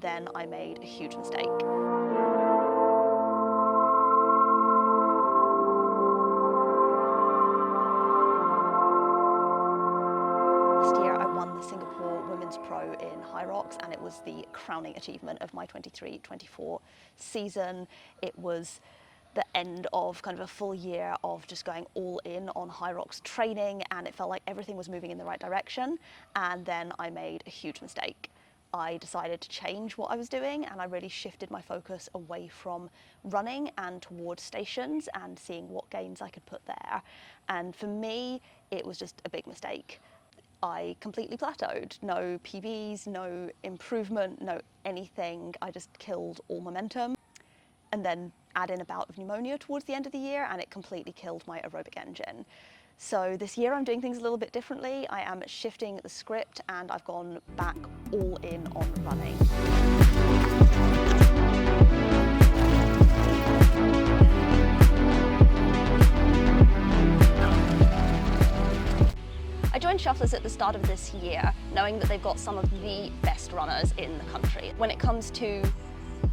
Then I made a huge mistake. Last year I won the Singapore Women's Pro in Hyrox, and it was the crowning achievement of my 23-24 season. It was the end of kind of a full year of just going all in on Hyrox training, and it felt like everything was moving in the right direction. And then I made a huge mistake. I decided to change what I was doing, and I really shifted my focus away from running and towards stations and seeing what gains I could put there. And for me, it was just a big mistake. I completely plateaued. No PBs, no improvement, no anything. I just killed all momentum. And then add in a bout of pneumonia towards the end of the year, and it completely killed my aerobic engine. So this year I'm doing things a little bit differently. I am shifting the script, and I've gone back all in on running. I joined Shufflers at the start of this year, knowing that they've got some of the best runners in the country. When it comes to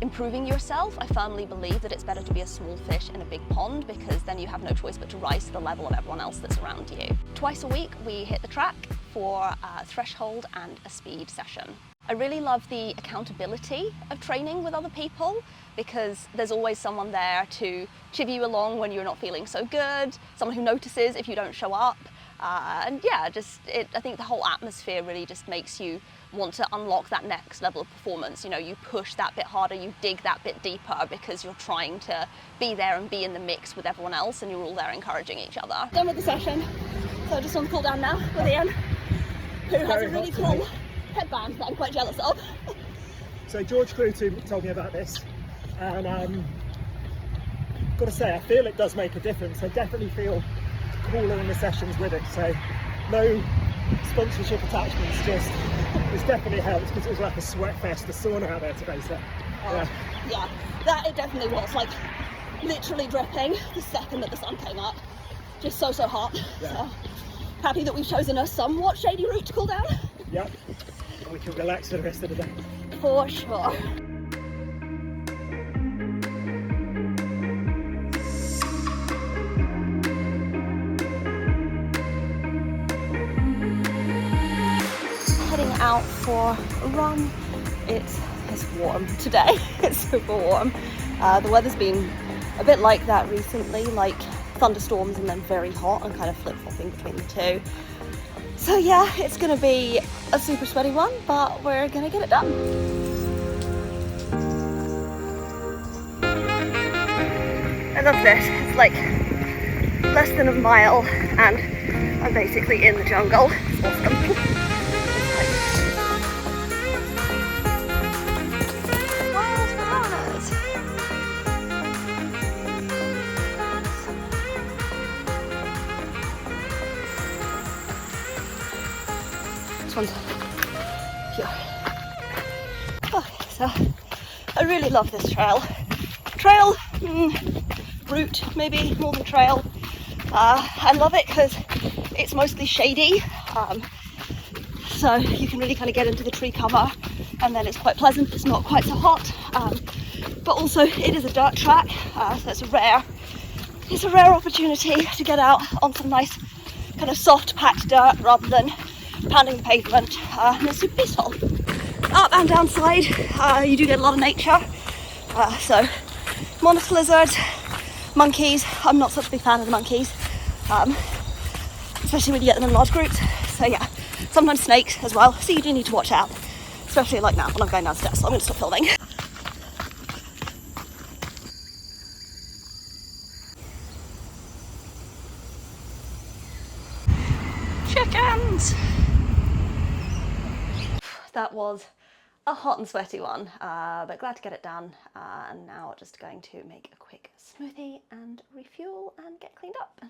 improving yourself, I firmly believe that it's better to be a small fish in a big pond, because then you have no choice but to rise to the level of everyone else that's around you. Twice a week we hit the track for a threshold and a speed session. I really love the accountability of training with other people, because there's always someone there to chiv you along when you're not feeling so good, someone who notices if you don't show up. And yeah, I think the whole atmosphere really just makes you want to unlock that next level of performance. You know, you push that bit harder, you dig that bit deeper, because you're trying to be there and be in the mix with everyone else, and you're all there encouraging each other. Done with the session, so just on the cool down now with Ian, who has a really cool headband that I'm quite jealous of. So George Crew told me about this, and got to say, I feel it does make a difference. I definitely feel cooler in the sessions with it, so no sponsorship attachments, just it's definitely helped, because it was like a sweat fest, a sauna out there today. So yeah, that it definitely was, like literally dripping the second that the sun came up. Just so hot. Yeah. So happy that we've chosen a somewhat shady route to cool down. Yep, and we can relax for the rest of the day. For sure. Out for a run. It's warm today. It's super warm. The weather's been a bit like that recently, like thunderstorms and then very hot, and kind of flip-flopping between the two. So yeah, it's gonna be a super sweaty one, but we're gonna get it done. I love this. It's like less than a mile and I'm basically in the jungle. It's awesome. Okay, so I really love this trail. Route maybe more than trail. I love it because it's mostly shady, so you can really kind of get into the tree cover, and then it's quite pleasant. It's not quite so hot, but also it is a dirt track, so it's a rare opportunity to get out on some nice kind of soft packed dirt rather than pounding the pavement, and it's super peaceful. Up and down side, you do get a lot of nature, so monarch lizards, monkeys. I'm not such a big fan of the monkeys, especially when you get them in large groups. So yeah, sometimes snakes as well, so you do need to watch out, especially like now when I'm going downstairs, so I'm going to stop filming. Chickens! That was a hot and sweaty one, but glad to get it done, and now just going to make a quick smoothie and refuel and get cleaned up.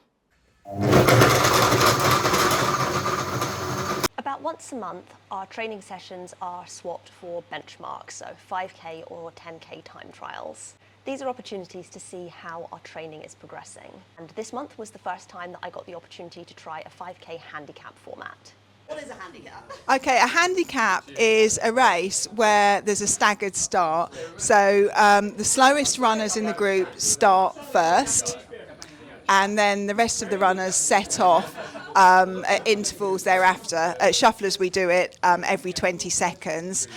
About once a month, our training sessions are swapped for benchmarks, so 5k or 10k time trials. These are opportunities to see how our training is progressing. And this month was the first time that I got the opportunity to try a 5k handicap format. What is a handicap? Okay, a handicap is a race where there's a staggered start. So the slowest runners in the group start first, and then the rest of the runners set off at intervals thereafter. At Shufflers, we do it every 20 seconds.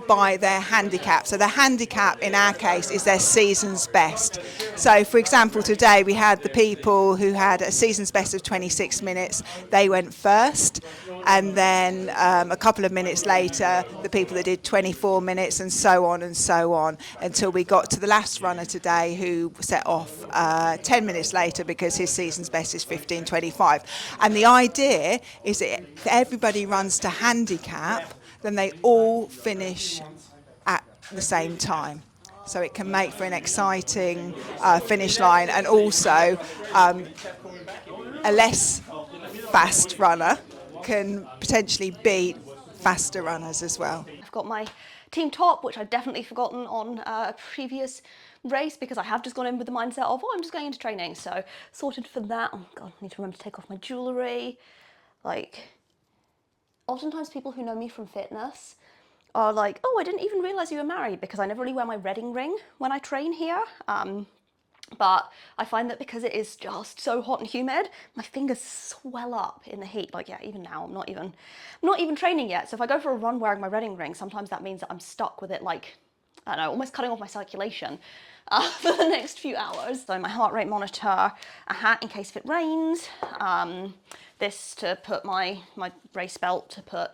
By their handicap. So the handicap in our case is their season's best. So for example, today we had the people who had a season's best of 26 minutes, they went first, and then a couple of minutes later the people that did 24 minutes, and so on until we got to the last runner today who set off 10 minutes later because his season's best is 15:25. And the idea is that if everybody runs to handicap, then they all finish at the same time. So it can make for an exciting finish line, and also a less fast runner can potentially beat faster runners as well. I've got my team top, which I'd definitely forgotten on a previous race because I have just gone in with the mindset of, oh, I'm just going into training. So sorted for that. Oh God, I need to remember to take off my jewellery. Like, oftentimes people who know me from fitness are like, oh, I didn't even realise you were married, because I never really wear my wedding ring when I train here. But I find that because it is just so hot and humid, my fingers swell up in the heat. Like, yeah, even now, I'm not even training yet. So if I go for a run wearing my wedding ring, sometimes that means that I'm stuck with it, like, I don't know, almost cutting off my circulation for the next few hours. So my heart rate monitor, a hat in case if it rains, this to put my race belt, to put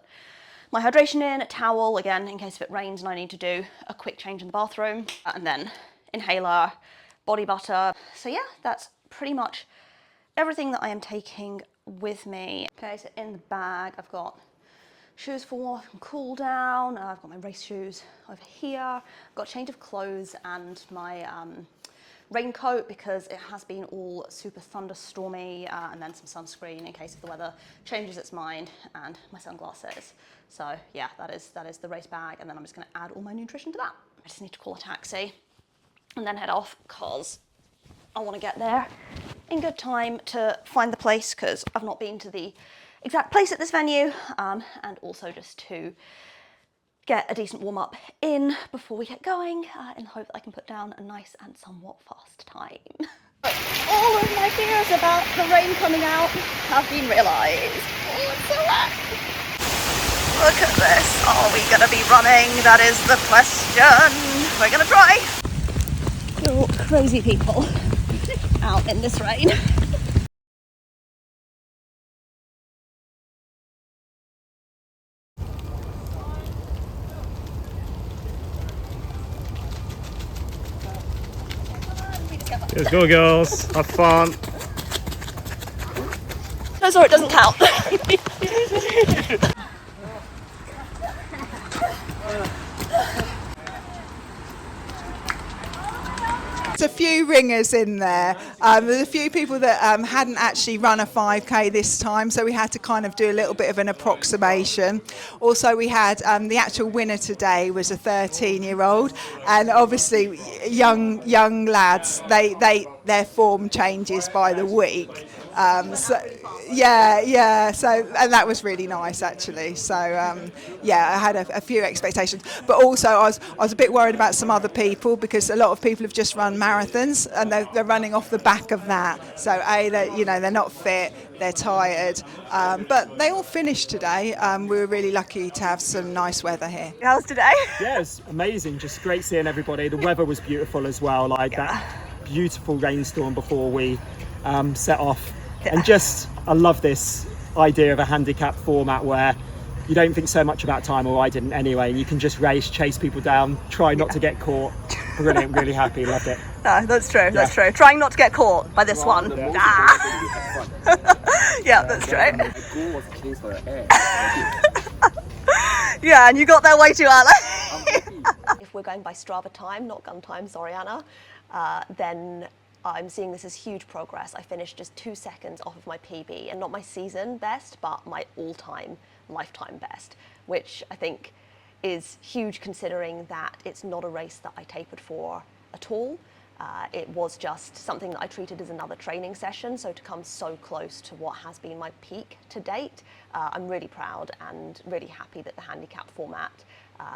my hydration in, a towel, again, in case if it rains and I need to do a quick change in the bathroom, and then inhaler, body butter. So yeah, that's pretty much everything that I am taking with me. Okay, so in the bag, I've got shoes for warm and cool down. I've got my race shoes over here. I've got a change of clothes and my raincoat because it has been all super thunderstormy, and then some sunscreen in case if the weather changes its mind, and my sunglasses. So yeah, that is the race bag, and then I'm just going to add all my nutrition to that. I just need to call a taxi and then head off because I want to get there in good time to find the place, because I've not been to the exact place at this venue, and also just to get a decent warm-up in before we get going, in the hope that I can put down a nice and somewhat fast time. All of my fears about the rain coming out have been realised. Oh, it's so wet. Look at this. Are we going to be running? That is the question. We're going to try. Little crazy people out in this rain. Let's go, girls. Have fun. No, sorry, it doesn't count. There's a few ringers in there. There's a few people that hadn't actually run a 5K this time, so we had to kind of do a little bit of an approximation. Also, we had the actual winner today was a 13-year-old, and obviously young lads, their form changes by the week. So and that was really nice actually. So I had a few expectations, but also I was a bit worried about some other people, because a lot of people have just run marathons and they're running off the back of that. So they're not fit, they're tired, but they all finished today. We were really lucky to have some nice weather here. How's today? Yeah, it's amazing. Just great seeing everybody. The weather was beautiful as well. Like that beautiful rainstorm before we set off. And I love this idea of a handicap format where you don't think so much about time, or I didn't anyway, and you can just race, chase people down, try not to get caught. Brilliant, really happy, loved it. No, that's true, that's true. Trying not to get caught by this one. Yeah, that's true. Yeah, and you got there way too early. If we're going by Strava time, not gun time, sorry Anna, then I'm seeing this as huge progress. I finished just 2 seconds off of my PB, and not my season best, but my all-time lifetime best, which I think is huge considering that it's not a race that I tapered for at all. It was just something that I treated as another training session, so to come so close to what has been my peak to date, I'm really proud and really happy that the handicap format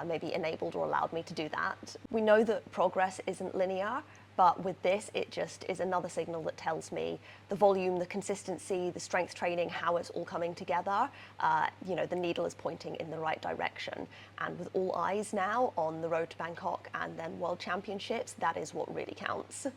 maybe enabled or allowed me to do that. We know that progress isn't linear, but with this, it just is another signal that tells me the volume, the consistency, the strength training, how it's all coming together. You know, the needle is pointing in the right direction. And with all eyes now on the road to Bangkok and then World Championships, that is what really counts.